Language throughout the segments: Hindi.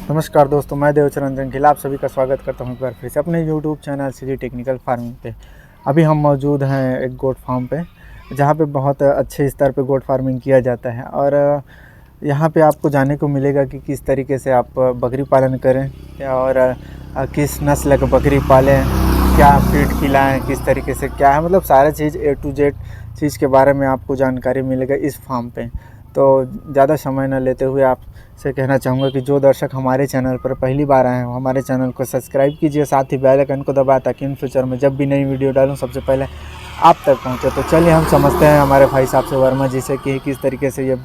नमस्कार दोस्तों, मैं देवचरण रंगीला आप सभी का स्वागत करता हूं एक बार फिर से अपने YouTube channel Shri technical farming पे। अभी हम मौजूद हैं एक गोट फार्म पे, जहां पे बहुत अच्छे स्तर पे गोट फार्मिंग किया जाता है। और यहां पे आपको जानने को मिलेगा कि किस तरीके से आप बकरी पालन करें और किस नस्ल की बकरी पालें, क्या फीड खिलाएँ, किस तरीके से क्या है, मतलब सारा चीज़ A to Z चीज़ के बारे में आपको जानकारी मिलेगा इस फार्म पे। तो ज़्यादा समय न लेते हुए आपसे कहना चाहूँगा कि जो दर्शक हमारे चैनल पर पहली बार आए हैं वो हमारे चैनल को सब्सक्राइब कीजिए, साथ ही बेल आइकन को दबाएं ताकि इन फ्यूचर में जब भी नई वीडियो डालूँ सबसे पहले आप तक पहुँचे। तो चलिए हम समझते हैं हमारे भाई साहब से, वर्मा जी से, कि किस तरीके से ये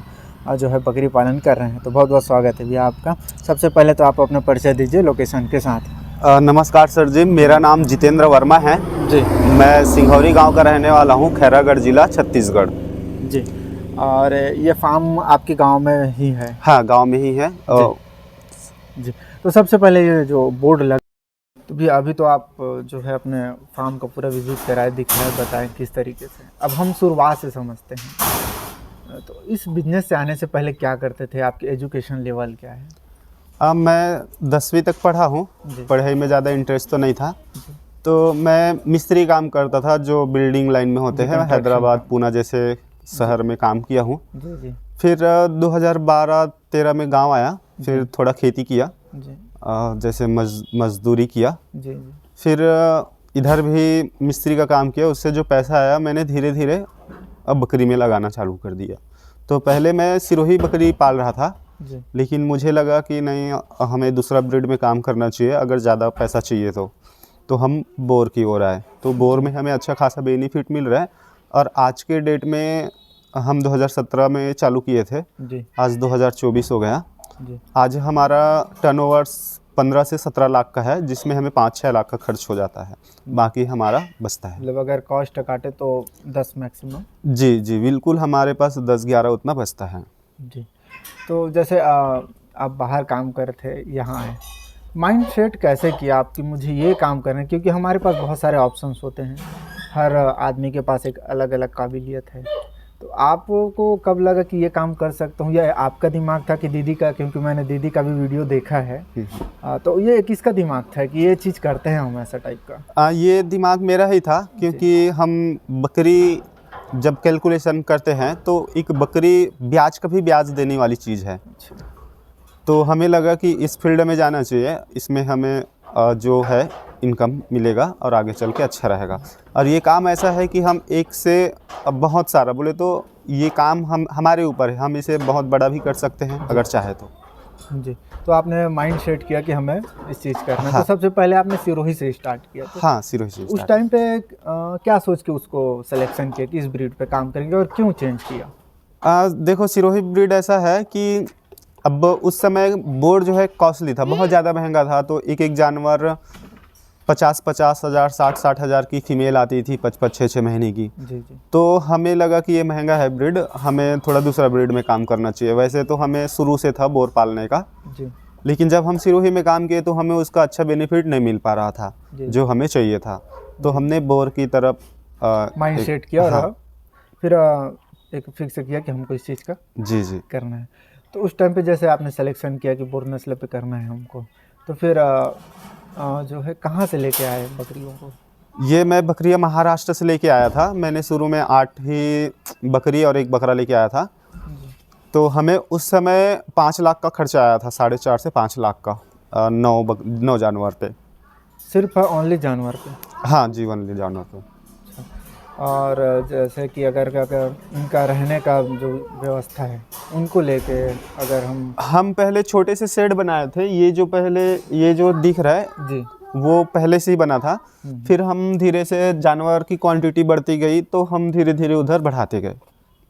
जो है बकरी पालन कर रहे हैं। तो बहुत बहुत स्वागत है भैया आपका। सबसे पहले तो आप अपना परिचय दीजिए लोकेशन के साथ। नमस्कार सर जी, मेरा नाम जितेंद्र वर्मा है जी। मैं सिंघौरी गांव का रहने वाला हूं, खैरागढ़ जिला छत्तीसगढ़। जी। और ये फार्म आपके गांव में ही है? हाँ, गांव में ही है। जी। तो सबसे पहले ये जो बोर्ड लग, तो भी अभी तो आप जो है अपने फार्म का पूरा विजिट कराए, दिखाए, बताएं किस तरीके से। अब हम शुरुआत से समझते हैं। तो इस बिजनेस से आने से पहले क्या करते थे, आपकी एजुकेशन लेवल क्या है? मैं 10वीं तक पढ़ा हूं। पढ़ाई में ज़्यादा इंटरेस्ट तो नहीं था, तो मैं मिस्त्री काम करता था जो बिल्डिंग लाइन में होते हैं, हैदराबाद पूना जैसे शहर में काम किया हूँ। फिर 2012-13 में गांव आया, फिर थोड़ा खेती किया, जैसे मजदूरी किया। फिर इधर भी मिस्त्री का काम किया, उससे जो पैसा आया मैंने धीरे धीरे अब बकरी में लगाना चालू कर दिया। तो पहले मैं सिरोही बकरी पाल रहा था, लेकिन मुझे लगा कि नहीं, हमें दूसरा ब्रीड में काम करना चाहिए अगर ज़्यादा पैसा चाहिए तो हम बोर की ओर आए। तो बोर में हमें अच्छा खासा बेनिफिट मिल रहा है। और आज के डेट में हम 2017 में चालू किए थे, आज 2024 हो गया। आज हमारा टर्नओवर 15 से 17 लाख का है, जिसमें हमें 5-6 लाख का खर्च हो जाता है, बाकी हमारा बचता है। मतलब अगर कॉस्ट काटे तो 10 मैक्सिमम? जी जी बिल्कुल, हमारे पास 10-11 उतना बचता है। जी। तो जैसे आप बाहर काम कर थे, यहाँ आए, माइंड सेट कैसे किया आप कि मुझे ये काम करना है? क्योंकि हमारे पास बहुत सारे ऑप्शंस होते हैं, हर आदमी के पास एक अलग अलग काबिलियत है। तो आपको कब लगा कि ये काम कर सकता हूँ, या आपका दिमाग था कि दीदी का, क्योंकि मैंने दीदी का भी वीडियो देखा है, तो ये किसका दिमाग था कि ये चीज़ करते हैं हम, ऐसा टाइप का? ये दिमाग मेरा ही था, क्योंकि हम बकरी जब कैलकुलेशन करते हैं तो एक बकरी ब्याज का भी ब्याज देने वाली चीज़ है। तो हमें लगा कि इस फील्ड में जाना चाहिए, इसमें हमें जो है इनकम मिलेगा और आगे चल के अच्छा रहेगा। और ये काम ऐसा है कि हम एक से बहुत सारा बोले तो ये काम हमारे ऊपर है, हम इसे बहुत बड़ा भी कर सकते हैं अगर चाहे तो। जी। तो आपने माइंड सेट किया कि हमें इस चीज़ करना है। हाँ। तो सबसे पहले आपने सिरोही से स्टार्ट किया? तो हाँ, सिरोही से। उस टाइम पे क्या सोच के उसको सिलेक्शन किया कि इस ब्रीड पे काम करेंगे, और क्यों चेंज किया? देखो, सिरोही ब्रीड ऐसा है कि अब उस समय बोर्ड जो है कॉस्टली था, बहुत ज़्यादा महंगा था। तो एक एक जानवर 50-50 हज़ार, 60-60 हज़ार की फीमेल आती थी, 5-6 महीने की। जी। तो हमें लगा कि ये महंगा है ब्रीड, हमें थोड़ा दूसरा ब्रीड में काम करना चाहिए। वैसे तो हमें शुरू से था बोर पालने का, लेकिन जब हम सिरोही में काम किए तो हमें उसका अच्छा बेनिफिट नहीं मिल पा रहा था जो हमें चाहिए था। तो हमने बोर की तरफ माइंड सेट किया। और फिर एक फिक्स किया कि हमको इस चीज़ का जी करना है। तो उस टाइम पे जैसे आपने सिलेक्शन किया कि बोर नस्ल पे करना है हमको, तो फिर जो है कहाँ से लेके आए बकरियों को? ये मैं बकरियाँ महाराष्ट्र से लेके आया था। मैंने शुरू में 8 ही बकरी और 1 बकरा लेके आया था। तो हमें उस समय 5 लाख का खर्चा आया था, 4.5 से 5 लाख का, 9 जानवर पे। सिर्फ ओनली जानवर पे? हाँ जी, ओनली जानवर पे। और जैसे कि अगर इनका रहने का जो व्यवस्था है उनको लेके, अगर हम पहले छोटे से शेड बनाए थे। ये जो दिख रहा है जी, वो पहले से ही बना था। फिर हम धीरे से जानवर की क्वांटिटी बढ़ती गई तो हम धीरे धीरे उधर बढ़ाते गए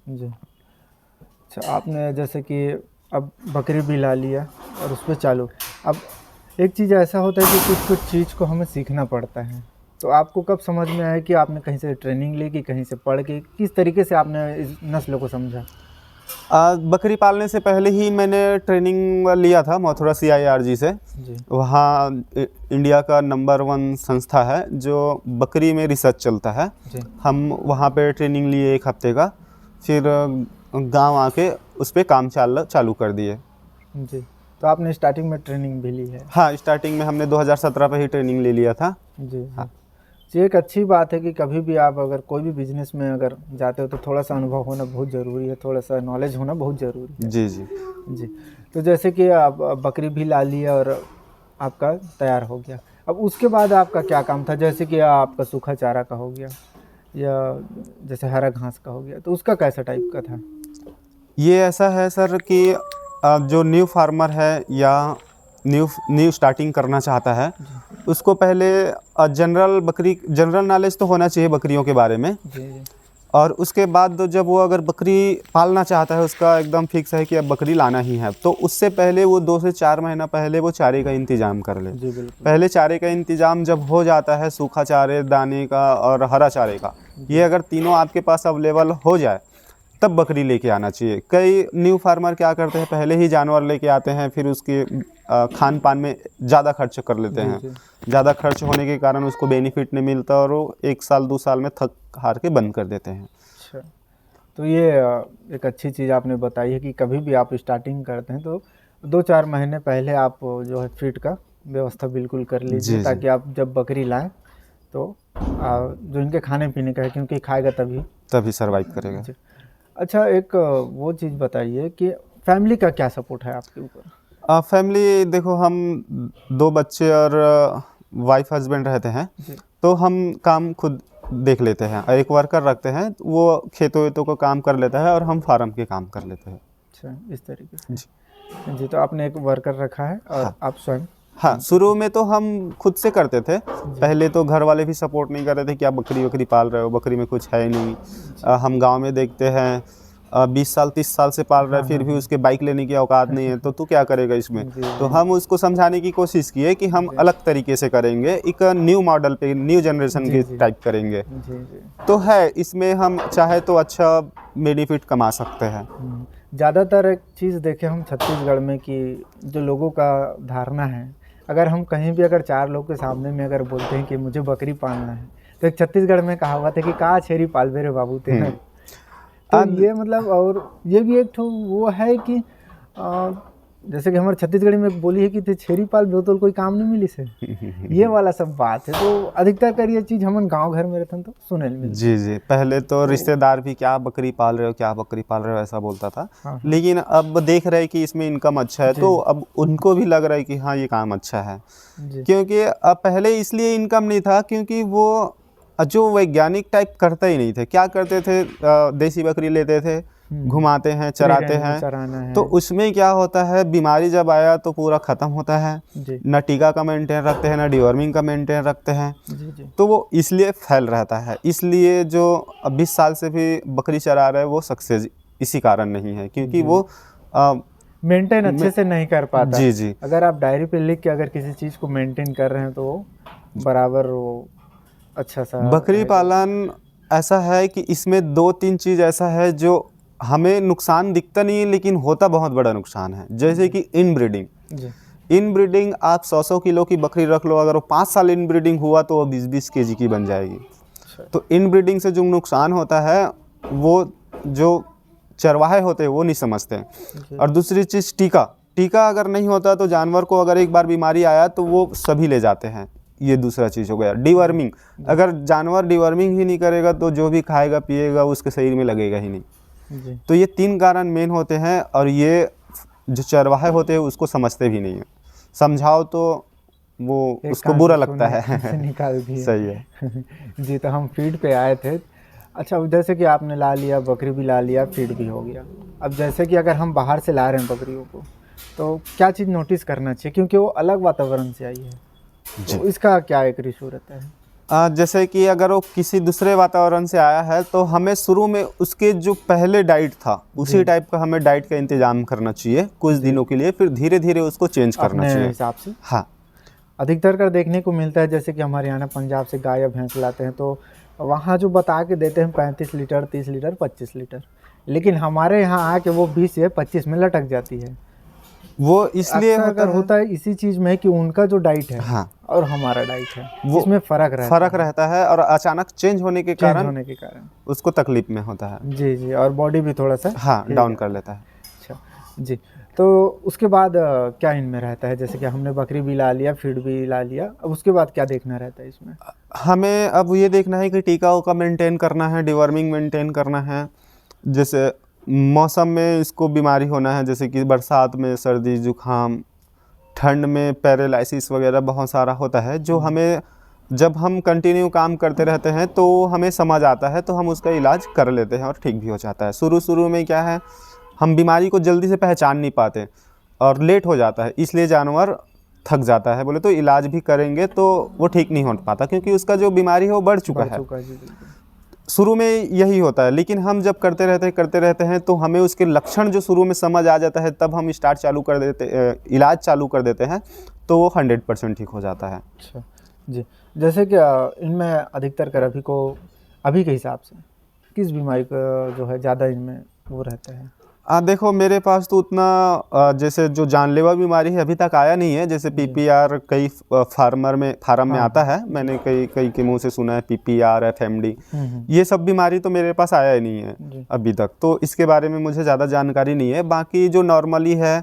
जी। अच्छा, आपने जैसे कि अब बकरी भी ला लिया और उस पर चालू। अब एक चीज़ ऐसा होता है कि कुछ कुछ चीज़ को हमें सीखना पड़ता है। तो आपको कब समझ में आया कि आपने कहीं से ट्रेनिंग ली, कि कहीं से पढ़ के, किस तरीके से आपने इस नस्ल को समझा? बकरी पालने से पहले ही मैंने ट्रेनिंग लिया था मथुरा CIRG से। वहाँ इंडिया का नंबर 1 संस्था है जो बकरी में रिसर्च चलता है। हम वहाँ पे ट्रेनिंग लिए 1 हफ्ते का, फिर गांव आके उस पर काम चालू कर दिए। जी। तो आपने स्टार्टिंग में ट्रेनिंग भी ली है? हाँ, स्टार्टिंग में हमने 2017 पे ही ट्रेनिंग ले लिया था। जी हाँ। ये एक अच्छी बात है कि कभी भी आप अगर कोई भी बिजनेस में अगर जाते हो तो थोड़ा सा अनुभव होना बहुत ज़रूरी है, थोड़ा सा नॉलेज होना बहुत ज़रूरी है। जी जी। जी, तो जैसे कि आप बकरी भी ला लिया और आपका तैयार हो गया, अब उसके बाद आपका क्या काम था? जैसे कि आपका सूखा चारा का हो गया या जैसे हरा घास का हो गया, तो उसका कैसा टाइप का था? ये ऐसा है सर कि जो न्यू फार्मर है या न्यू स्टार्टिंग करना चाहता है, उसको पहले जनरल नॉलेज तो होना चाहिए बकरियों के बारे में। जी जी। और उसके बाद जब वो अगर बकरी पालना चाहता है, उसका एकदम फिक्स है कि अब बकरी लाना ही है, तो उससे पहले वो 2 से 4 महीना पहले वो चारे का इंतज़ाम कर ले। जी बिल्कुल। पहले चारे का इंतज़ाम जब हो जाता है, सूखा चारे, दाने का और हरा चारे का, ये अगर तीनों आपके पास अवेलेबल हो जाए तब बकरी लेके आना चाहिए। कई न्यू फार्मर क्या करते हैं, पहले ही जानवर लेके आते हैं, फिर उसके खान पान में ज़्यादा खर्च कर लेते जी हैं। जी। ज़्यादा खर्च होने के कारण उसको बेनिफिट नहीं मिलता और वो 1 साल 2 साल में थक हार के बंद कर देते हैं। अच्छा, तो ये एक अच्छी चीज़ आपने बताई है कि कभी भी आप स्टार्टिंग करते हैं तो 2-4 महीने पहले आप जो है फीड का व्यवस्था बिल्कुल कर लीजिए, जी जी। ताकि आप जब बकरी लाएँ तो जो इनके खाने पीने का है, क्योंकि खाएगा तभी। तभी सर्वाइव करेगा। जी। अच्छा, एक वो चीज़ बताइए कि फैमिली का क्या सपोर्ट है आपके ऊपर? फैमिली देखो, हम 2 बच्चे और वाइफ हस्बैंड रहते हैं, जी। तो हम काम खुद देख लेते हैं और एक वर्कर रखते हैं, वो खेतों वेतों का काम कर लेता है और हम फार्म के काम कर लेते हैं। अच्छा, इस तरीके से। जी। जी, तो आपने एक वर्कर रखा है और हाँ। आप स्वयं? हाँ, शुरू में तो हम खुद से करते थे। पहले तो घर वाले भी सपोर्ट नहीं कर रहे थे कि आप बकरी वकरी पाल रहे हो, बकरी में कुछ है ही नहीं। हम गांव में देखते हैं 20 साल 30 साल से पाल रहे हैं, फिर भी उसके बाइक लेने की औकात नहीं है, तो तू क्या करेगा इसमें। जी, तो हम उसको समझाने की कोशिश किए कि हम अलग तरीके से करेंगे, एक न्यू मॉडल पे, न्यू जनरेशन जी, के जी। टाइप करेंगे। जी, जी। तो है, इसमें हम चाहे तो अच्छा बेनिफिट कमा सकते हैं। ज़्यादातर एक चीज़ देखें हम छत्तीसगढ़ में कि जो लोगों का धारणा है, अगर हम कहीं भी अगर 4 लोग के सामने में अगर बोलते हैं कि मुझे बकरी पालना है, तो एक छत्तीसगढ़ में कहावत है कि का छेरी पालबे रे बाबू ते हैं। तो ये मतलब, और ये भी एक ठो वो है कि जैसे कि हमारे छत्तीसगढ़ी में एक बोली है कि ते छेरी पाल तो कोई काम नहीं मिली से। ये वाला सब बात है, तो अधिकतर कर ये चीज़ हम गांव घर में रहते हैं तो सुने मिलती है। जी जी। पहले तो रिश्तेदार भी क्या बकरी पाल रहे हो, क्या बकरी पाल रहे हो, ऐसा बोलता था। हाँ, हाँ। लेकिन अब देख रहे हैं कि इसमें इनकम अच्छा है, तो अब उनको भी लग रहा है कि हाँ ये काम अच्छा है। जी। क्योंकि अब पहले इसलिए इनकम नहीं था क्योंकि वो जो वैज्ञानिक टाइप करते ही नहीं थे। क्या करते थे, देसी बकरी लेते थे, घुमाते हैं, चराते हैं, चराना है। तो उसमें क्या होता है, बीमारी जब आया तो पूरा ख़त्म होता है। जी न टीका का मेंटेन रखते हैं, न डिवर्मिंग का मेंटेन रखते हैं, जी। जी तो वो इसलिए फैल रहता है। इसलिए जो 20 साल से भी बकरी चरा रहे हैं वो सक्सेस इसी कारण नहीं है, क्योंकि वो मेंटेन अच्छे से नहीं कर पाता। जी जी। अगर आप डायरी पे लिख के अगर किसी चीज़ को मेंटेन कर रहे हैं तो वो बराबर वो अच्छा सा बकरी रहेगा। पालन ऐसा है कि इसमें 2-3 चीज़ ऐसा है जो हमें नुकसान दिखता नहीं है, लेकिन होता बहुत बड़ा नुकसान है। जैसे कि इनब्रीडिंग। जी इनब्रीडिंग, आप 100-100 किलो की बकरी रख लो, अगर वो 5 साल इनब्रीडिंग हुआ तो वो 20-20 केजी की बन जाएगी। तो इनब्रीडिंग से जो नुकसान होता है वो जो चरवाहे होते हैं वो नहीं समझते हैं। और दूसरी चीज़ टीका अगर नहीं होता तो जानवर को अगर एक बार बीमारी आया तो वो सभी ले जाते हैं। ये दूसरा चीज़ हो गया। डिवर्मिंग, अगर जानवर डिवर्मिंग ही नहीं करेगा तो जो भी खाएगा पिएगा उसके शरीर में लगेगा ही नहीं। जी। तो ये 3 कारण मेन होते हैं, और ये जो चरवाहे होते हैं उसको समझते भी नहीं है। समझाओ तो वो उसको बुरा लगता है। निकाल दिए। सही है। जी, तो हम फीड पे आए थे। अच्छा, जैसे कि आपने ला लिया, बकरी भी ला लिया, फीड भी हो गया। अब जैसे कि अगर हम बाहर से ला रहे हैं बकरियों को, तो क्या चीज़ नोटिस करना चाहिए, क्योंकि वो अलग वातावरण से आई है, तो इसका क्या एक इशू रहता है? जैसे कि अगर वो किसी दूसरे वातावरण से आया है तो हमें शुरू में उसके जो पहले डाइट था उसी टाइप का हमें डाइट का इंतजाम करना चाहिए कुछ दिनों के लिए, फिर धीरे धीरे उसको चेंज करना चाहिए हिसाब से। हाँ। अधिकतर कर देखने को मिलता है, जैसे कि हमारे यहाँ पंजाब से गाय या भैंस लाते हैं तो वहाँ जो बता के देते हैं 35 लीटर, 30 लीटर, 25 लीटर, लेकिन हमारे यहाँ आके वो 20 या 25 में लटक जाती है। वो इसलिए होता है इसी चीज़ में कि उनका जो डाइट है हाँ और हमारा डाइट है वो इसमें फ़र्क रहता है और अचानक चेंज होने के कारण उसको तकलीफ में होता है। जी जी, और बॉडी भी थोड़ा सा हाँ डाउन कर लेता है। अच्छा जी, तो उसके बाद क्या इनमें रहता है? जैसे कि हमने बकरी भी ला लिया, फीड भी ला लिया, अब उसके बाद क्या देखना रहता है इसमें? हमें अब ये देखना है कि टीका उका मेंटेन करना है, डिवर्मिंग मेंटेन करना है। जैसे मौसम में इसको बीमारी होना है, जैसे कि बरसात में सर्दी जुकाम, ठंड में पैरालिसिस वगैरह बहुत सारा होता है, जो हमें जब हम कंटिन्यू काम करते रहते हैं तो हमें समझ आता है, तो हम उसका इलाज कर लेते हैं और ठीक भी हो जाता है। शुरू शुरू में क्या है, हम बीमारी को जल्दी से पहचान नहीं पाते और लेट हो जाता है, इसलिए जानवर थक जाता है। बोले तो इलाज भी करेंगे तो वो ठीक नहीं हो पाता, क्योंकि उसका जो बीमारी है वो बढ़ चुका है। जी बिल्कुल। शुरू में यही होता है, लेकिन हम जब करते रहते हैं तो हमें उसके लक्षण जो शुरू में समझ आ जाता है, तब हम इलाज चालू कर देते हैं, तो वो 100% ठीक हो जाता है। अच्छा जी। जैसे कि इनमें अधिकतर कर अभी के हिसाब से किस बीमारी का जो है ज़्यादा इनमें वो रहता है? देखो मेरे पास तो उतना जैसे जो जानलेवा बीमारी है अभी तक आया नहीं है। जैसे PPR कई फार्म में आता है, मैंने कई के मुंह से सुना है PPR FMD, ये सब बीमारी तो मेरे पास आया ही नहीं है अभी तक, तो इसके बारे में मुझे ज़्यादा जानकारी नहीं है। बाकी जो नॉर्मली है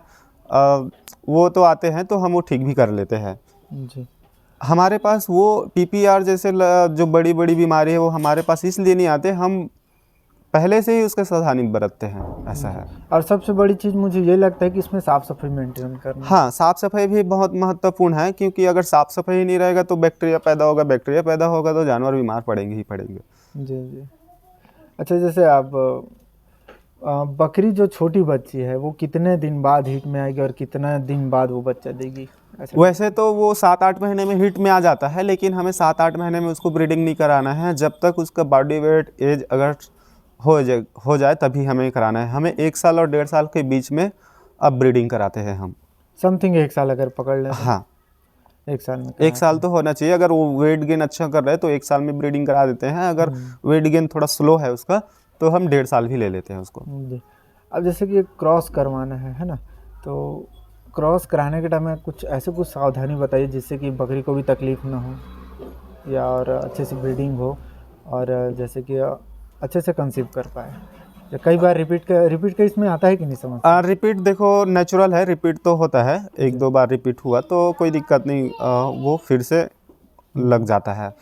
वो तो आते हैं, तो हम वो ठीक भी कर लेते हैं जी। हमारे पास वो PPR जैसे जो बड़ी बड़ी बीमारी है वो हमारे पास इसलिए नहीं आते, हम पहले से ही उसका सावधानी बरतते हैं, ऐसा है। और सबसे बड़ी चीज़ मुझे ये लगता है कि इसमें साफ़ सफाई मेंटेन करना। हाँ, साफ़ सफाई भी बहुत महत्वपूर्ण है, क्योंकि अगर साफ़ सफाई नहीं रहेगा तो बैक्टीरिया पैदा होगा तो जानवर बीमार पड़ेंगे ही पड़ेंगे। जी जी। अच्छा, जैसे आप बकरी जो छोटी बच्ची है वो कितने दिन बाद हीट में आएगी और कितना दिन बाद वो बच्चा देगी? वैसे तो वो 7-8 महीने में हीट में आ जाता है, लेकिन हमें 7-8 महीने में उसको ब्रीडिंग नहीं कराना है। जब तक उसका बॉडी वेट एज अगर हो जाए तभी हमें कराना है। हमें 1 साल और 1.5 साल के बीच में अब ब्रीडिंग कराते हैं हम। समथिंग 1 साल अगर पकड़ लें? हाँ, 1 साल में 1 साल तो होना चाहिए। अगर वो वेट गेन अच्छा कर रहा है तो 1 साल में ब्रीडिंग करा देते हैं। अगर वेट गेन थोड़ा स्लो है उसका, तो हम 1.5 साल भी ले लेते हैं उसको। जी। अब जैसे कि क्रॉस करवाना है ना, तो क्रॉस कराने के टाइम में कुछ सावधानी बताइए जिससे कि बकरी को भी तकलीफ़ ना हो या और अच्छे से ब्रीडिंग हो और जैसे कि अच्छे से कंसीव कर पाए। या कई बार रिपीट का इसमें आता है कि नहीं समझ? रिपीट देखो नेचुरल है, रिपीट तो होता है। 1-2 बार रिपीट हुआ तो कोई दिक्कत नहीं, वो फिर से लग जाता है।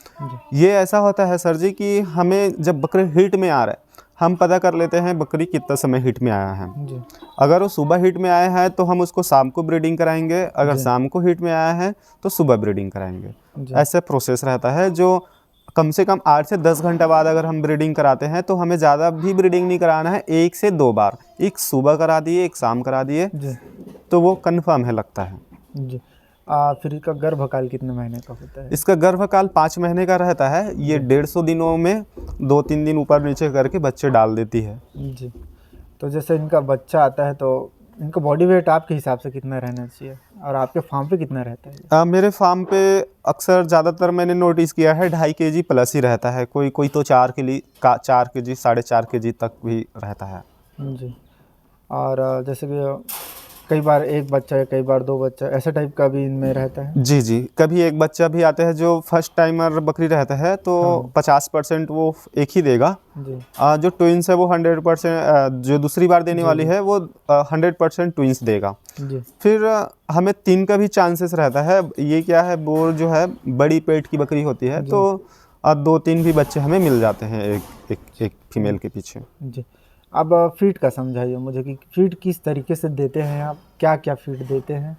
ये ऐसा होता है सर जी कि हमें जब बकरी हीट में आ रहा है, हम पता कर लेते हैं बकरी कितना समय हीट में आया है। जी। अगर वो सुबह हीट में आया है तो हम उसको शाम को ब्रीडिंग कराएंगे, अगर शाम को हीट में आया है तो सुबह ब्रीडिंग कराएंगे। ऐसे प्रोसेस रहता है, जो कम से कम 8 से 10 घंटे बाद अगर हम ब्रीडिंग कराते हैं तो हमें ज़्यादा भी ब्रीडिंग नहीं कराना है। 1 से 2 बार, एक सुबह करा दिए, एक शाम करा दिए, तो वो कन्फर्म है लगता है। जी। फिर इसका गर्भकाल कितने महीने का होता है? इसका गर्भकाल 5 महीने का रहता है। ये 150 दिनों में 2-3 दिन ऊपर नीचे करके बच्चे डाल देती है। जी। तो जैसे इनका बच्चा आता है तो इनका बॉडी वेट आपके हिसाब से कितना रहना चाहिए और आपके फार्म पे कितना रहता है? मेरे फार्म पे अक्सर ज़्यादातर मैंने नोटिस किया है 2.5 kg प्लस ही रहता है। कोई तो 4 kg 4.5 kg तक भी रहता है। जी। और जैसे कि कई बार एक बच्चा है, कई बार 2 बच्चा, ऐसा टाइप का भी इनमें रहता है? जी जी, कभी एक बच्चा भी आता है। जो फर्स्ट टाइमर बकरी रहता है तो 50% वो एक ही देगा जी। जो ट्विंस है वो 100%, जो दूसरी बार देने वाली है वो 100% ट्विंस देगा जी। फिर हमें 3 का भी चांसेस रहता है। ये क्या है, बोर जो है बड़ी पेट की बकरी होती है, तो 2-3 भी बच्चे हमें मिल जाते हैं एक फीमेल के पीछे जी। अब फीड का समझाइए मुझे कि फीड किस तरीके से देते हैं आप, क्या क्या फीड देते हैं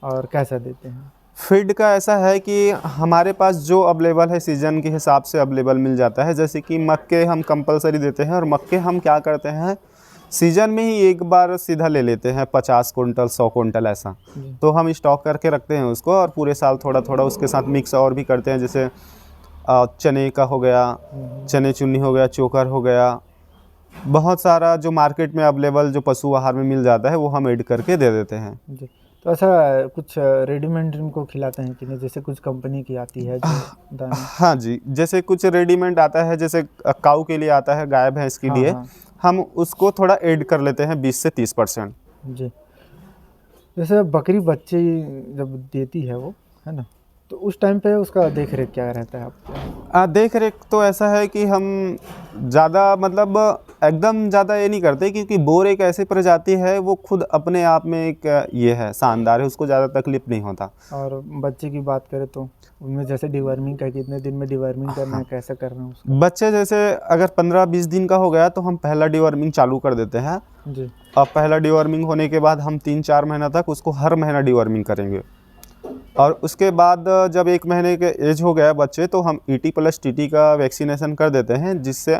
और कैसा देते हैं? फीड का ऐसा है कि हमारे पास जो अवेलेबल है सीज़न के हिसाब से अवेलेबल मिल जाता है। जैसे कि मक्के हम कंपलसरी देते हैं, और मक्के हम क्या करते हैं सीज़न में ही एक बार सीधा ले लेते हैं 50 कुंटल 100 कुंटल ऐसा, तो हम स्टॉक करके रखते हैं उसको, और पूरे साल थोड़ा थोड़ा उसके साथ मिक्स और भी करते हैं। जैसे चने का हो गया, चने चुन्नी हो गया, चोकर हो गया, बहुत सारा जो मार्केट में अवेलेबल जो पशु आहार में मिल जाता है वो हम ऐड करके दे देते हैं जी। तो ऐसा कुछ रेडीमेड इनको खिलाते हैं कि नहीं, जैसे कुछ कंपनी की आती है जो दाना? हाँ जी, जैसे कुछ रेडीमेड आता है, जैसे काऊ के लिए आता है, गाय भैंस के लिए हम उसको थोड़ा ऐड कर लेते हैं 20 से 30%। जी। जैसे बकरी बच्चे जब देती है वो, है ना, तो उस टाइम पे उसका देख रेख क्या रहता है आपका? देख रेख तो ऐसा है कि हम ज़्यादा मतलब एकदम ज़्यादा ये नहीं करते, क्योंकि बोर एक ऐसी प्रजाति है वो खुद अपने आप में एक ये है, शानदार है, उसको ज़्यादा तकलीफ नहीं होता। और बच्चे की बात करें तो उनमें जैसे डिवर्मिंग का कितने दिन में डिवर्मिंग करना है, कैसे करना है उसका? बच्चे जैसे अगर 15-20 दिन का हो गया तो हम पहला डिवर्मिंग चालू कर देते हैं। जी। अब पहला डिवर्मिंग होने के बाद हम 3-4 महीना तक उसको हर महीना डिवर्मिंग करेंगे, और उसके बाद जब 1 महीने के एज हो गया बच्चे, तो हम ET+TT का वैक्सीनेशन कर देते हैं, जिससे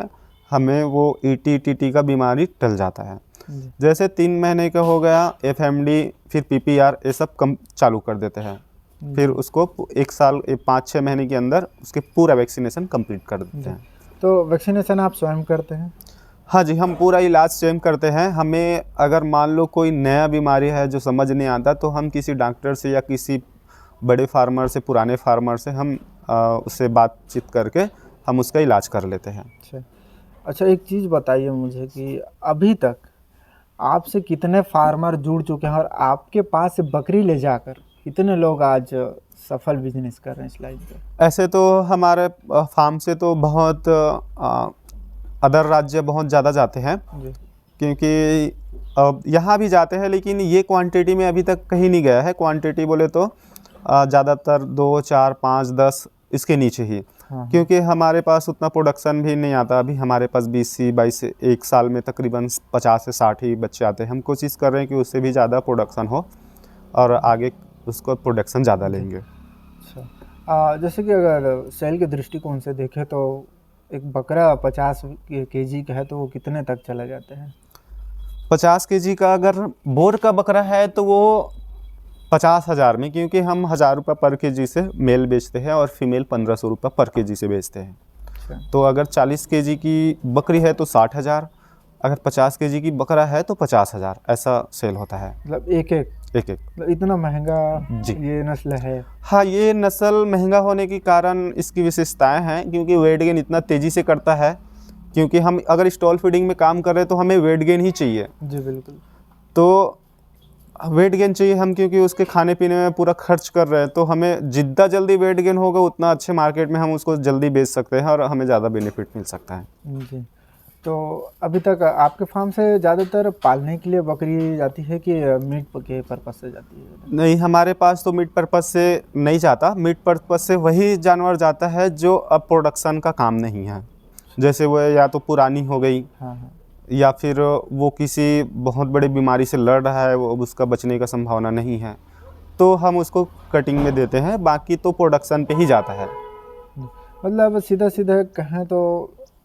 हमें वो ET TT का बीमारी टल जाता है। जी। जैसे 3 महीने का हो गया FMD, फिर PPR, ये सब कम चालू कर देते हैं। फिर उसको 1 साल 5-6 महीने के अंदर उसके पूरा वैक्सीनेशन कंप्लीट कर देते हैं। तो वैक्सीनेशन आप स्वयं करते हैं? हाँ जी, हम पूरा इलाज स्वयं करते हैं। हमें अगर मान लो कोई नया बीमारी है जो समझ नहीं आता, तो हम किसी डॉक्टर से या किसी बड़े फार्मर से, पुराने फार्मर से हम उससे बातचीत करके हम उसका इलाज कर लेते हैं। अच्छा, एक चीज़ बताइए मुझे कि अभी तक आपसे कितने फार्मर जुड़ चुके हैं और आपके पास से बकरी ले जाकर कितने लोग आज सफल बिजनेस कर रहे हैं इस लाइन पे? ऐसे तो हमारे फार्म से तो बहुत अदर राज्य बहुत ज़्यादा जाते हैं जी। क्योंकि यहाँ भी जाते हैं, लेकिन ये क्वांटिटी में अभी तक कहीं नहीं गया है। क्वांटिटी बोले तो ज़्यादातर 2, 4, 5, 10 इसके नीचे ही। हाँ। क्योंकि हमारे पास उतना प्रोडक्शन भी नहीं आता। अभी हमारे पास 20 से 22 से 1 साल में तकरीबन 50 से 60 ही बच्चे आते हैं। हम कोशिश कर रहे हैं कि उससे भी ज़्यादा प्रोडक्शन हो और आगे उसको प्रोडक्शन ज़्यादा लेंगे। अच्छा, जैसे कि अगर सेल के दृष्टिकोण से देखें तो एक बकरा 50 केजी का है तो वो कितने तक चला जाता है? 50 केजी का अगर बोर का बकरा है तो वो 50,000 में, क्योंकि हम 1,000 रुपये पर केजी से मेल बेचते हैं और फीमेल 1,500 रुपये पर केजी से बेचते हैं। अच्छा। तो अगर 40 केजी की बकरी है तो 60,000, अगर 50 केजी की बकरा है तो 50,000, ऐसा सेल होता है। मतलब एक एक मतलब इतना महंगा जी। ये नस्ल है? हाँ, ये नस्ल महंगा होने के कारण इसकी विशेषताएं हैं, क्योंकि वेट गेन इतना तेज़ी से करता है। क्योंकि हम अगर स्टॉल फीडिंग में काम कर रहे हैं तो हमें वेट गेन ही चाहिए। जी बिल्कुल। तो वेट गेन चाहिए हम, क्योंकि उसके खाने पीने में पूरा खर्च कर रहे हैं, तो हमें जितना जल्दी वेट गेन होगा उतना अच्छे मार्केट में हम उसको जल्दी बेच सकते हैं और हमें ज़्यादा बेनिफिट मिल सकता है। जी। तो अभी तक आपके फार्म से ज़्यादातर पालने के लिए बकरी जाती है कि मीट के पर्पज़ से जाती है? नहीं, हमारे पास तो मीट पर्पज़ से नहीं जाता। मीट पर्पज़ से वही जानवर जाता है जो अब प्रोडक्शन का काम नहीं है। जैसे वो या तो पुरानी हो गई, हाँ हाँ, या फिर वो किसी बहुत बड़ी बीमारी से लड़ रहा है, वो उसका बचने का संभावना नहीं है, तो हम उसको कटिंग में देते हैं। बाकी तो प्रोडक्शन पे ही जाता है। मतलब सीधा सीधा कहें तो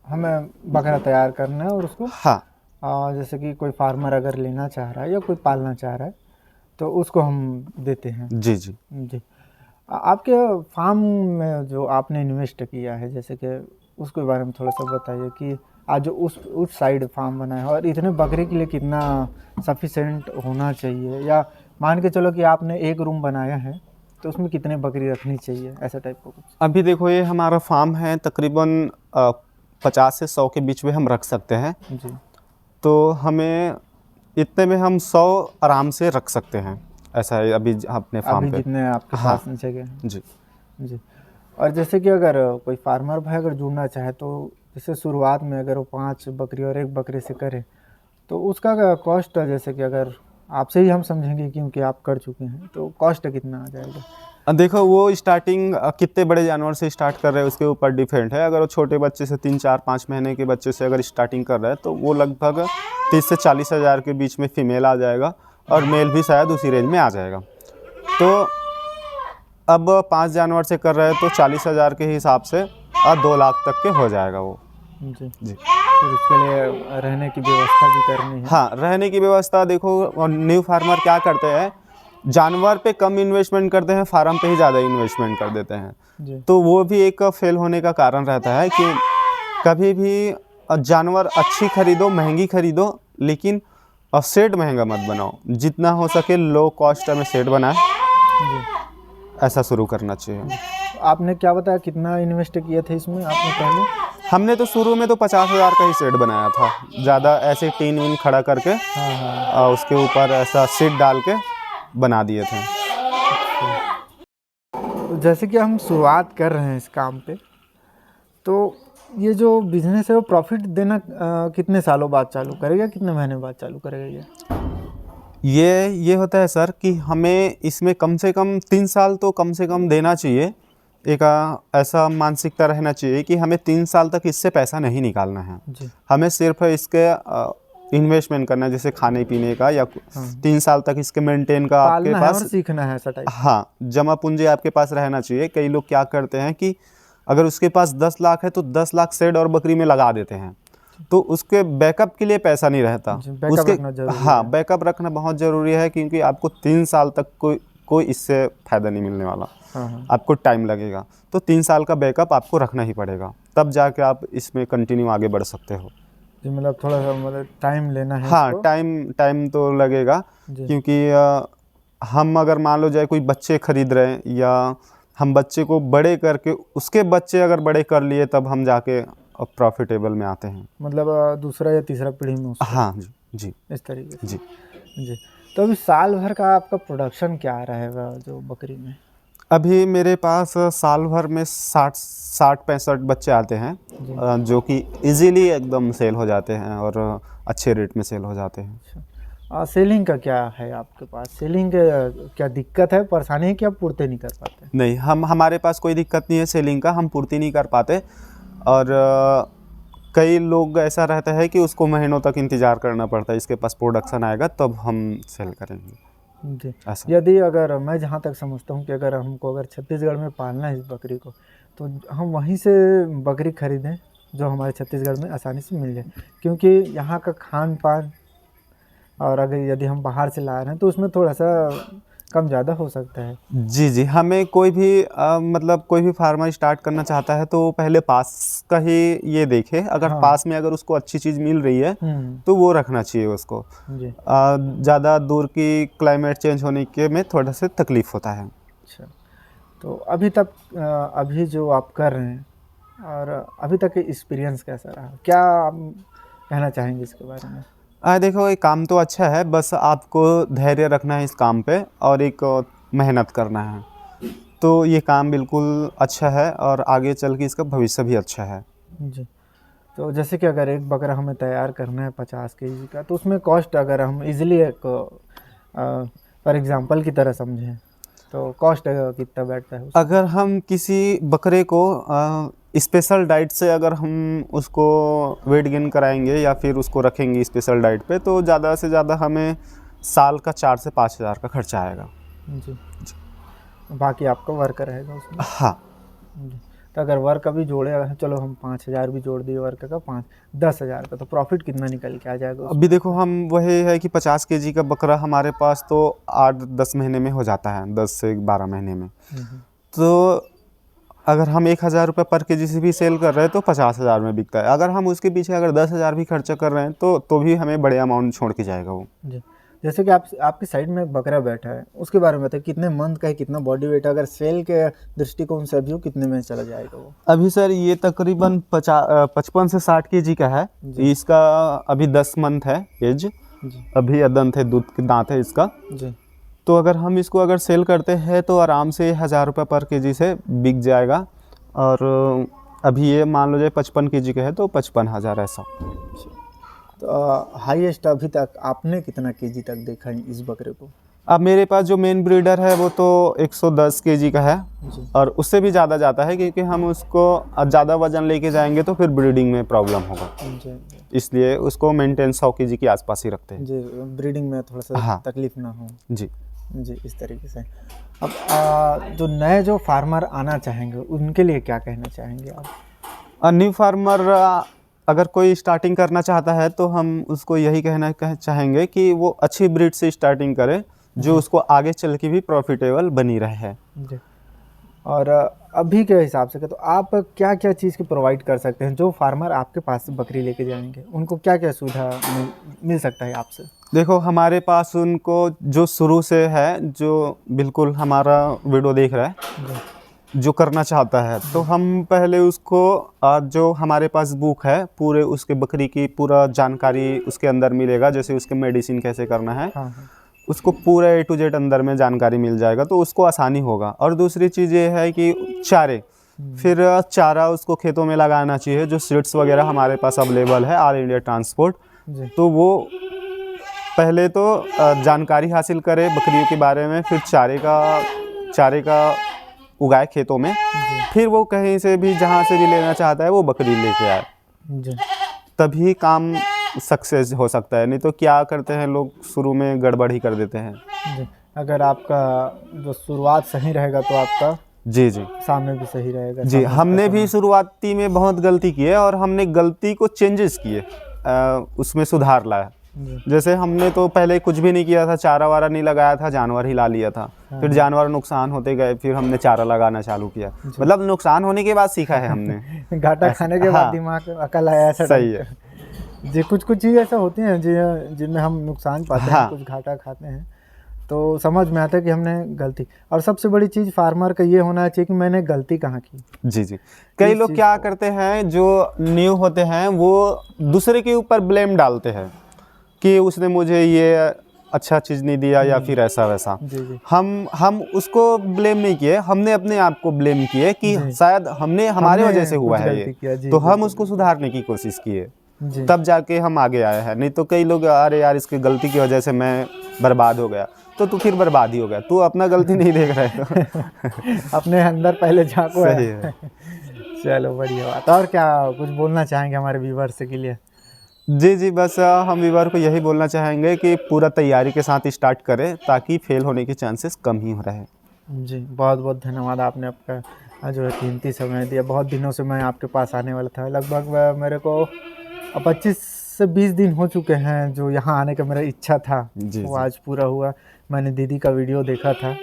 हमें बकरा तैयार करना है और उसको हाँ जैसे कि कोई फार्मर अगर लेना चाह रहा है या कोई पालना चाह रहा है तो उसको हम देते हैं। जी जी। जी। आपके फार्म में जो आपने इन्वेस्ट किया है, जैसे कि उसके बारे में थोड़ा सा बताइए कि आज जो उस साइड फार्म बना है और इतने बकरे के लिए कितना सफिशेंट होना चाहिए, या मान के चलो कि आपने एक रूम बनाया है तो उसमें कितने बकरी रखनी चाहिए, ऐसा टाइप का कुछ? अभी देखो, ये हमारा फार्म है, तकरीबन 50 से 100 के बीच में हम रख सकते हैं। जी। तो हमें इतने में हम 100 आराम से रख सकते हैं, ऐसा है अभी अपने फार्म पे। जितने आपके पास जगह है। जी जी। और जैसे कि अगर कोई फार्मर भाई अगर जुड़ना चाहे तो जैसे शुरुआत में अगर वो 5 बकरी और 1 बकरे से करे तो उसका कॉस्ट, जैसे कि अगर आपसे ही हम समझेंगे क्योंकि आप कर चुके हैं, तो कॉस्ट कितना आ जाएगा? देखो, वो स्टार्टिंग कितने बड़े जानवर से स्टार्ट कर रहे हैं उसके ऊपर डिपेंड है। अगर वो छोटे बच्चे से 3, 4, 5 महीने के बच्चे से अगर स्टार्टिंग कर रहा है तो वो लगभग 30 से 40 हज़ार के बीच में फीमेल आ जाएगा, और मेल भी शायद उसी रेंज में आ जाएगा। तो अब 5 जानवर से कर रहे हैं तो 40,000 के हिसाब से 2 लाख तक के हो जाएगा वो। जी जी। फिर उसके लिए रहने की व्यवस्था भी करनी है? हाँ, रहने की व्यवस्था देखो, न्यू फार्मर क्या करते हैं, जानवर पे कम इन्वेस्टमेंट करते हैं, फार्म पे ही ज़्यादा इन्वेस्टमेंट कर देते हैं। जी। तो वो भी एक फेल होने का कारण रहता है कि कभी भी जानवर अच्छी खरीदो, महंगी खरीदो, लेकिन शेड महंगा मत बनाओ। जितना हो सके लो कॉस्ट में शेड बनाए, जी। ऐसा शुरू करना चाहिए। आपने क्या बताया, कितना इन्वेस्ट किया था इसमें आपने पहले? हमने तो शुरू में तो 50,000 का ही शेड बनाया था, ज़्यादा ऐसे टीन वीन खड़ा करके हाँ। उसके ऊपर ऐसा सीट डाल के बना दिए थे। तो जैसे कि हम शुरुआत कर रहे हैं इस काम पे, तो ये जो बिजनेस है वो प्रॉफिट देना कितने सालों बाद चालू करेगा, कितने महीने बाद चालू करेगा ये होता है सर कि हमें इसमें कम से कम 3 साल तो कम से कम देना चाहिए। एक ऐसा मानसिकता रहना चाहिए कि हमें 3 साल तक इससे पैसा नहीं निकालना है जी। हमें सिर्फ इसके इन्वेस्टमेंट करना है, जैसे खाने पीने का, या 3 साल तक इसके मेंटेन का आपके पालना है पास और सीखना है ऐसा टाइप। हाँ, जमा पूंजी आपके पास रहना चाहिए। कई लोग क्या करते हैं कि अगर उसके पास 10 लाख है तो 10 लाख शेड और बकरी में लगा देते हैं, तो उसके बैकअप के लिए पैसा नहीं रहता। बैकअप रखना जरूरी हाँ, है। बैकअप रखना बहुत ज़रूरी है, क्योंकि आपको 3 साल तक कोई इससे फ़ायदा नहीं मिलने वाला। हाँ। आपको टाइम लगेगा, तो 3 साल का बैकअप आपको रखना ही पड़ेगा, तब जाके आप इसमें कंटिन्यू आगे बढ़ सकते हो। जी, मतलब थोड़ा सा मतलब टाइम लेना है हाँ, इसको। टाइम तो लगेगा, क्योंकि हम अगर मान लो जाए कोई बच्चे खरीद रहे हैं, या हम बच्चे को बड़े करके उसके बच्चे अगर बड़े कर लिए, तब हम जाके प्रॉफिटेबल में आते हैं। मतलब दूसरा या तीसरा पीढ़ी में उसका। हाँ जी, इस तरीके से। जी। जी, तो अभी साल भर का आपका प्रोडक्शन क्या रहेगा जो बकरी में? अभी मेरे पास साल भर में 60-65 बच्चे आते हैं, जो कि इजीली एकदम सेल हो जाते हैं और अच्छे रेट में सेल हो जाते हैं। अच्छा, सेलिंग का क्या है आपके पास? सेलिंग का क्या दिक्कत है, परेशानी है कि आप पूर्ति नहीं कर पाते? नहीं, हमारे पास कोई दिक्कत नहीं है सेलिंग का, हम पूर्ति नहीं कर पाते। और कई लोग ऐसा रहता है कि उसको महीनों तक इंतज़ार करना पड़ता है, इसके पास प्रोडक्शन आएगा तब हम सेल करेंगे। जी। ऐसा। यदि अगर मैं जहाँ तक समझता हूँ कि अगर छत्तीसगढ़ में पालना है इस बकरी को, तो हम वहीं से बकरी खरीदें जो हमारे छत्तीसगढ़ में आसानी से मिल जाए, क्योंकि यहाँ का खान पान, और अगर यदि हम बाहर से ला रहे हैं तो उसमें थोड़ा सा कम ज़्यादा हो सकता है। जी, हमें कोई भी मतलब कोई भी फार्मर स्टार्ट करना चाहता है तो पहले पास का ही ये देखे, अगर हाँ। पास में अगर उसको अच्छी चीज़ मिल रही है तो वो रखना चाहिए उसको। जी। ज़्यादा दूर की क्लाइमेट चेंज होने के में थोड़ा सा तकलीफ़ होता है। अच्छा, तो अभी जो आप कर रहे हैं और अभी तक का एक्सपीरियंस कैसा रहा? क्या आप कहना चाहेंगे इसके बारे में? देखो, ये काम तो अच्छा है, बस आपको धैर्य रखना है इस काम पे और एक मेहनत करना है, तो ये काम बिल्कुल अच्छा है और आगे चल के इसका भविष्य भी अच्छा है। जी, तो जैसे कि अगर एक बकरा हमें तैयार करना है 50 केजी का, तो उसमें कॉस्ट अगर हम इजीली एक फॉर एग्जांपल की तरह समझें तो कॉस्ट कितना बैठता है उसका? अगर हम किसी बकरे को स्पेशल डाइट से अगर हम उसको वेट गेन कराएंगे या फिर उसको रखेंगे स्पेशल डाइट पे, तो ज़्यादा से ज़्यादा हमें साल का 4 से 5 हज़ार का खर्चा आएगा। जी। बाकी आपका वर्क रहेगा उसमें? हाँ जी, तो अगर वर्क अभी जोड़े, चलो हम 5,000 भी जोड़ दिए वर्क का, 10,000 का, तो प्रॉफिट कितना निकल के आ जाएगा उसमें? अभी देखो, हम वही है कि 50 केजी का बकरा हमारे पास तो 8-10 महीने में हो जाता है, 10 से 12 महीने में। तो अगर हम 1,000 रुपये पर केजी से भी सेल कर रहे हैं तो 50,000 में बिकता है। अगर हम उसके पीछे अगर 10,000 भी खर्चा कर रहे हैं तो भी हमें बड़े अमाउंट छोड़ के जाएगा वो। जी, जैसे कि आपकी साइड में एक बकरा बैठा है, उसके बारे में बताइए, कितने मंथ का है, कितना बॉडी वेट है, अगर सेल के दृष्टिकोण से अभी वो कितने में चला जाएगा वो? अभी सर ये तकरीबन 55 से 60 केजी का है। इसका अभी 10 मंथ है एज, अभी अदंत है, दूध के दांत है इसका जी। तो अगर हम इसको अगर सेल करते हैं तो आराम से 1,000 रुपये पर केजी से बिक जाएगा। और अभी ये मान लो जाए 55 केजी का है तो 55,000 ऐसा। तो हाईएस्ट अभी तक आपने कितना केजी तक देखा है इस बकरे को? अब मेरे पास जो मेन ब्रीडर है वो तो 110 केजी का है जी। और उससे भी ज़्यादा जाता है, क्योंकि हम उसको ज़्यादा वजन लेके जाएंगे तो फिर ब्रीडिंग में प्रॉब्लम होगा। जी। इसलिए उसको मेंटेन 100 केजी के आसपास ही रखते हैं। जी, ब्रीडिंग में थोड़ा सा हाँ। तकलीफ ना हो। जी जी, इस तरीके से। अब जो नए जो फार्मर आना चाहेंगे उनके लिए क्या कहना चाहेंगे आप? न्यू फार्मर अगर कोई स्टार्टिंग करना चाहता है तो हम उसको यही चाहेंगे कि वो अच्छी ब्रीड से स्टार्टिंग करे, जो उसको आगे चल के भी प्रॉफिटेबल बनी रहे। जी, और अभी के हिसाब से तो आप क्या क्या चीज़ की प्रोवाइड कर सकते हैं? जो फार्मर आपके पास से बकरी लेके जाएंगे उनको क्या क्या सुविधा मिल सकता है आपसे? देखो, हमारे पास उनको जो शुरू से है, जो बिल्कुल हमारा वीडियो देख रहा है, जो करना चाहता है, तो हम पहले उसको जो हमारे पास बुक है पूरे उसके बकरी की पूरा जानकारी उसके अंदर मिलेगा, जैसे उसके मेडिसिन कैसे करना है। हाँ। उसको पूरा A to Z अंदर में जानकारी मिल जाएगा तो उसको आसानी होगा। और दूसरी चीज़ ये है कि चारे फिर चारा उसको खेतों में लगाना चाहिए, जो सीड्स वगैरह हमारे पास अवेलेबल है ऑल इंडिया ट्रांसपोर्ट। तो वो पहले तो जानकारी हासिल करे बकरियों के बारे में, फिर चारे का उगाए खेतों में, फिर वो कहीं से भी जहाँ से भी लेना चाहता है वो बकरी लेके आए, तभी काम सक्सेस हो सकता है। नहीं तो क्या करते हैं लोग, शुरू में गड़बड़ ही कर देते हैं। अगर आपका जो शुरुआत सही रहेगा तो आपका जी सामने भी सही रहेगा। जी, हमने भी शुरुआती में बहुत गलती की है और हमने गलती को चेंजेस किए, उसमें सुधार लाया। जैसे हमने तो पहले कुछ भी नहीं किया था, चारा वारा नहीं लगाया था, जानवर ही ला लिया था। फिर जानवर नुकसान होते गए, फिर हमने चारा लगाना चालू किया, मतलब नुकसान होने के बाद सीखा है हमने। घाटा खाने के बाद दिमाग अकल आया। सही है जी, कुछ चीज़ ऐसा होती हैं जिनमें हम नुकसान पाते हैं, कुछ घाटा खाते हैं, तो समझ में आता है कि हमने गलती। और सबसे बड़ी चीज़ फार्मर का ये होना चाहिए कि मैंने गलती कहाँ की। जी कई लोग क्या करते हैं, जो न्यू होते हैं वो दूसरे के ऊपर ब्लेम डालते हैं कि उसने मुझे ये अच्छा चीज़ नहीं दिया या फिर ऐसा वैसा। हम उसको ब्लेम नहीं किए, हमने अपने आप को ब्लेम किए कि शायद हमने हमारे वजह से हुआ है ये, तो हम उसको सुधारने की कोशिश किए, तब जाके हम आगे आए हैं। नहीं तो कई लोग अरे यार इसकी गलती की वजह से मैं बर्बाद हो गया, तो तू फिर बर्बाद ही हो गया, तू अपना गलती नहीं देख रहा है तो। अपने अंदर पहले झांको। सही है। चलो बढ़िया बात। और क्या कुछ बोलना चाहेंगे हमारे व्यूअर्स के लिए? जी बस हम व्यूअर को यही बोलना चाहेंगे कि पूरा तैयारी के साथ स्टार्ट करें, ताकि फेल होने के चांसेस कम ही रहे। जी, बहुत बहुत धन्यवाद, आपने आपका जो है कीमती समय दिया। बहुत दिनों से मैं आपके पास आने वाला था, लगभग मेरे को 25 से 20 दिन हो चुके हैं जो यहाँ आने का मेरा इच्छा था, वो आज पूरा हुआ। मैंने दीदी का वीडियो देखा था,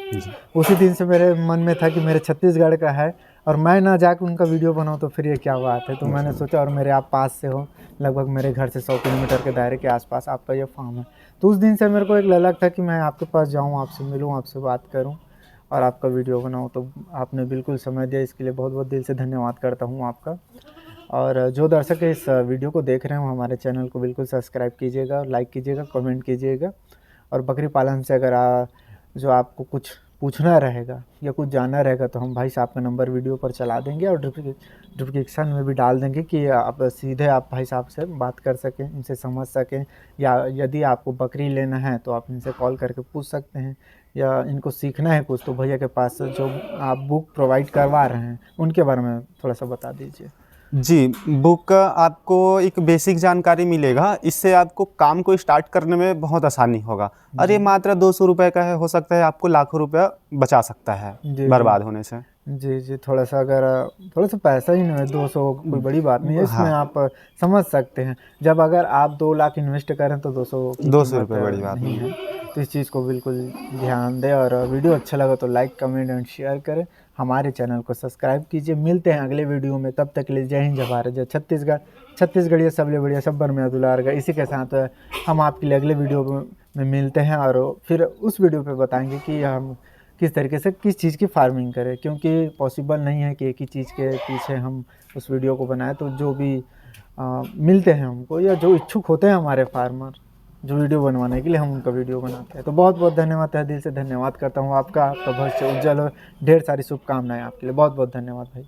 उसी दिन से मेरे मन में था कि मेरे छत्तीसगढ़ का है और मैं ना जाकर उनका वीडियो बनाऊँ तो फिर ये क्या बात है। तो मैंने सोचा, और मेरे आप पास से हो, लगभग मेरे घर से 100 किलोमीटर के दायरे के आसपास आपका ये फार्म है। तो उस दिन से मेरे को एक ललक था कि मैं आपके पास जाऊँ, आपसे मिलूँ, आपसे बात करूँ और आपका वीडियो बनाऊँ। तो आपने बिल्कुल समय दिया, इसके लिए बहुत बहुत दिल से धन्यवाद करता हूँ आपका। और जो दर्शक इस वीडियो को देख रहे हो, हमारे चैनल को बिल्कुल सब्सक्राइब कीजिएगा, लाइक कीजिएगा, कमेंट कीजिएगा। और बकरी पालन से अगर जो आपको कुछ पूछना रहेगा या कुछ जानना रहेगा तो हम भाई साहब का नंबर वीडियो पर चला देंगे और डिस्क्रिप्शन में भी डाल देंगे कि आप सीधे आप भाई साहब से बात कर सकें, इनसे समझ सकें। या यदि आपको बकरी लेना है तो आप इनसे कॉल करके पूछ सकते हैं, या इनको सीखना है कुछ तो भैया के पास जो आप बुक प्रोवाइड करवा रहे हैं उनके बारे में थोड़ा सा बता दीजिए। जी, बुक आपको एक बेसिक जानकारी मिलेगा, इससे आपको काम को स्टार्ट करने में बहुत आसानी होगा। अरे मात्र 200 रुपये का है, हो सकता है आपको लाखों रुपया बचा सकता है बर्बाद होने से। जी, थोड़ा सा अगर थोड़ा सा पैसा ही नहीं है, 200 कोई बड़ी बात नहीं है, इसमें आप समझ सकते हैं। जब अगर आप 2 लाख इन्वेस्ट करें तो 200 रुपये बड़ी बात नहीं है। तो इस चीज़ को बिल्कुल ध्यान दें, और वीडियो अच्छा लगा तो लाइक, कमेंट एंड शेयर करें। हमारे चैनल को सब्सक्राइब कीजिए। मिलते हैं अगले वीडियो में, तब तक के लिए जय हिंद, जय भारत, जय छत्तीसगढ़िया, सबले बढ़िया, सब में दुलार। इसी के साथ हम आपके लिए अगले वीडियो में मिलते हैं और फिर उस वीडियो पे बताएंगे कि हम किस तरीके से किस चीज़ की फार्मिंग करें, क्योंकि पॉसिबल नहीं है कि एक ही चीज़ के पीछे हम उस वीडियो को बनाएं। तो जो भी मिलते हैं हमको, या जो इच्छुक होते हैं हमारे फार्मर जो वीडियो बनवाने के लिए, हम उनका वीडियो बनाते हैं। तो बहुत बहुत धन्यवाद है, दिल से धन्यवाद करता हूँ आपका भविष्य उज्जवल हो, ढेर सारी शुभकामनाएं आपके लिए। बहुत बहुत धन्यवाद भाई।